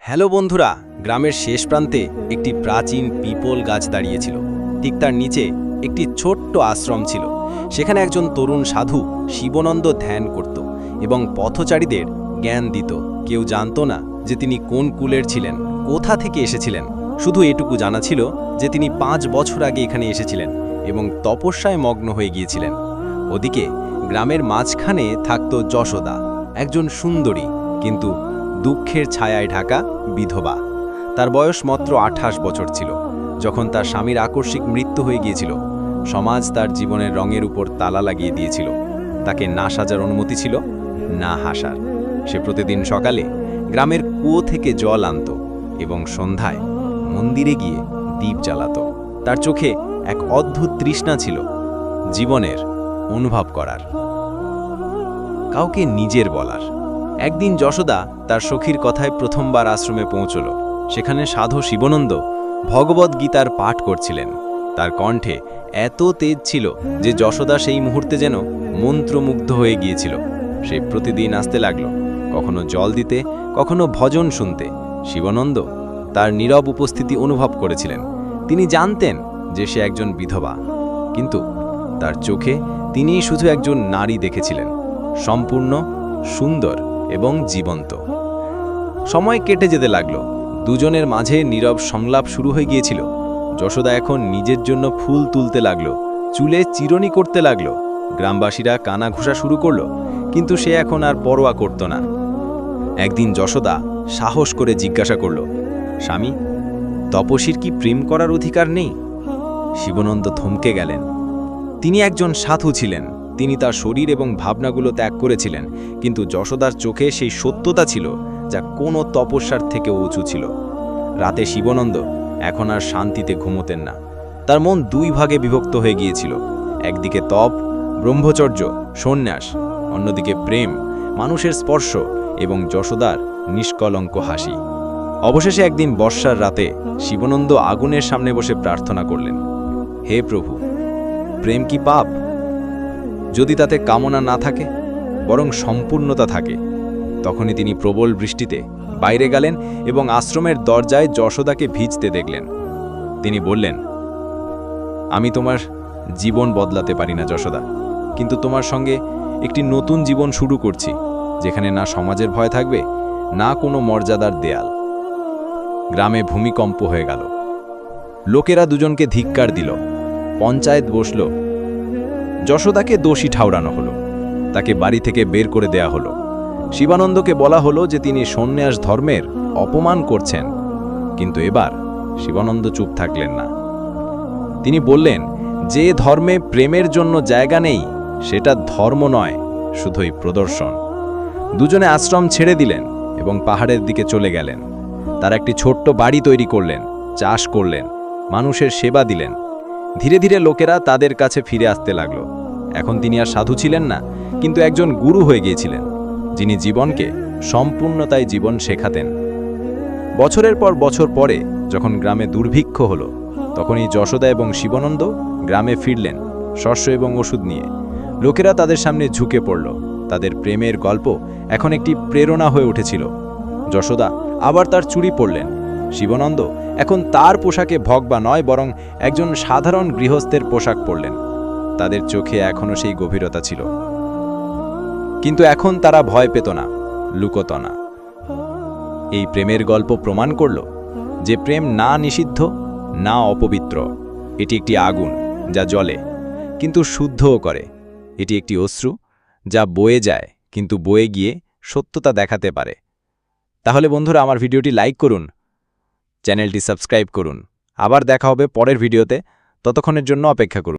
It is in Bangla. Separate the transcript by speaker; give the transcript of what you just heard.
Speaker 1: হ্যালো বন্ধুরা, গ্রামের শেষ প্রান্তে একটি প্রাচীন পিপল গাছ দাঁড়িয়েছিল। ঠিক তার নিচে একটি ছোট্ট আশ্রম ছিল। সেখানে একজন তরুণ সাধু শিবানন্দ ধ্যান করত এবং পথচারীদের জ্ঞান দিত। কেউ জানত না যে তিনি কোন কুলের ছিলেন, কোথা থেকে এসেছিলেন। শুধু এটুকু জানা ছিল যে তিনি 5 বছর আগে এখানে এসেছিলেন এবং তপস্যায় মগ্ন হয়ে গিয়েছিলেন। ওদিকে গ্রামের মাঝখানে থাকত যশোদা, একজন সুন্দরী কিন্তু দুঃখের ছায়ায় ঢাকা বিধবা। তার বয়স মাত্র 28 বছর ছিল যখন তার স্বামীর আকস্মিক মৃত্যু হয়ে গিয়েছিল। সমাজ তার জীবনের রঙের উপর তালা লাগিয়ে দিয়েছিল। তাকে না সাজার অনুমতি ছিল, না হাসার। সে প্রতিদিন সকালে গ্রামের কুয়ো থেকে জল আনত এবং সন্ধ্যায় মন্দিরে গিয়ে দীপ জ্বালাত। তার চোখে এক অদ্ভুত তৃষ্ণা ছিল, জীবনের অনুভব করার, কাউকে নিজের বলার। একদিন যশোদা তার সখীর কথায় প্রথমবার আশ্রমে পৌঁছল। সেখানে সাধু শিবানন্দ ভগবদ্গীতার পাঠ করছিলেন। তার কণ্ঠে এত তেজ ছিল যে যশোদা সেই মুহূর্তে যেন মন্ত্রমুগ্ধ হয়ে গিয়েছিল। সে প্রতিদিন আসতে লাগল, কখনো জল দিতে, কখনো ভজন শুনতে। শিবানন্দ তার নীরব উপস্থিতি অনুভব করেছিলেন। তিনি জানতেন যে সে একজন বিধবা, কিন্তু তার চোখে তিনি শুধু একজন নারী দেখেছিলেন, সম্পূর্ণ, সুন্দর এবং জীবন্ত। সময় কেটে যেতে লাগলো। দুজনের মাঝে নীরব সংলাপ শুরু হয়ে গিয়েছিল। যশোদা এখন নিজের জন্য ফুল তুলতে লাগলো, চুলে চিরুনি করতে লাগলো। গ্রামবাসীরা কানা ঘুষা শুরু করলো, কিন্তু সে এখন আর পরোয়া করত না। একদিন যশোদা সাহস করে জিজ্ঞাসা করল, স্বামী, তপস্বীর কি প্রেম করার অধিকার নেই? শিবানন্দ থমকে গেলেন। তিনি একজন সাধু ছিলেন। তিনি তার শরীর এবং ভাবনাগুলো ত্যাগ করেছিলেন, কিন্তু যশোদার চোখে সেই সত্যতা ছিল যা কোনো তপস্যার থেকে উঁচু ছিল। রাতে শিবানন্দ এখন আর শান্তিতে ঘুমোতেন না। তার মন 2 ভাগে বিভক্ত হয়ে গিয়েছিল। একদিকে তপ, ব্রহ্মচর্য, সন্ন্যাস, অন্যদিকে প্রেম, মানুষের স্পর্শ এবং যশোদার নিষ্কলঙ্ক হাসি। অবশেষে একদিন বর্ষার রাতে শিবানন্দ আগুনের সামনে বসে প্রার্থনা করলেন, হে প্রভু, প্রেম কি পাপ? যদি তাতে কামনা না থাকে, বরং সম্পূর্ণতা থাকে। তখনই তিনি প্রবল বৃষ্টিতে বাইরে গেলেন এবং আশ্রমের দরজায় যশোদাকে ভিজতে দেখলেন। তিনি বললেন, আমি তোমার জীবন বদলাতে পারি না যশোদা, কিন্তু তোমার সঙ্গে একটি নতুন জীবন শুরু করছি, যেখানে না সমাজের ভয় থাকবে, না কোনো মর্যাদার দেয়াল। গ্রামে ভূমিকম্প হয়ে গেল। লোকেরা দুজনকে ধিক্কার দিল। পঞ্চায়েত বসল। যশোদাকে দোষী ঠাউরানো হলো। তাকে বাড়ি থেকে বের করে দেয়া হলো। শিবানন্দকে বলা হলো যে তিনি সন্ন্যাস ধর্মের অপমান করছেন। কিন্তু এবার শিবানন্দ চুপ থাকলেন না। তিনি বললেন, যে ধর্মে প্রেমের জন্য জায়গা নেই সেটা ধর্ম নয়, শুধুই প্রদর্শন। দুজনে আশ্রম ছেড়ে দিলেন এবং পাহাড়ের দিকে চলে গেলেন। তার একটি ছোট্ট বাড়ি তৈরি করলেন, চাষ করলেন, মানুষের সেবা দিলেন। ধীরে ধীরে লোকেরা তাদের কাছে ফিরে আসতে লাগলো। এখন তিনি আর সাধু ছিলেন না, কিন্তু একজন গুরু হয়ে গিয়েছিলেন, যিনি জীবনকে সম্পূর্ণতায় জীবন শেখাতেন। বছরের পর বছর পরে যখন গ্রামে দুর্ভিক্ষ হলো, তখনই যশোদা এবং শিবানন্দ গ্রামে ফিরলেন, শস্য এবং ওষুধ নিয়ে। লোকেরা তাদের সামনে ঝুঁকে পড়ল। তাদের প্রেমের গল্প এখন একটি প্রেরণা হয়ে উঠেছিল। যশোদা আবার তার চুড়ি পরলেন। শিবানন্দ এখন তার পোশাকে ভগবা নয়, বরং একজন সাধারণ গৃহস্থের পোশাক পরলেন। তাদের চোখে এখনও সেই গভীরতা ছিল, কিন্তু এখন তারা ভয় পেত না, লুকোত না। এই প্রেমের গল্প প্রমাণ করল যে প্রেম না নিষিদ্ধ, না অপবিত্র। এটি একটি আগুন যা জ্বলে কিন্তু শুদ্ধও করে। এটি একটি অশ্রু যা বয়ে যায় কিন্তু বয়ে গিয়ে সত্যতা দেখাতে পারে। তাহলে বন্ধুরা, আমার ভিডিওটি লাইক করুন, চ্যানেলটি সাবস্ক্রাইব করুন। আবার দেখা হবে পরের ভিডিওতে। ততক্ষণের জন্য অপেক্ষা করুন।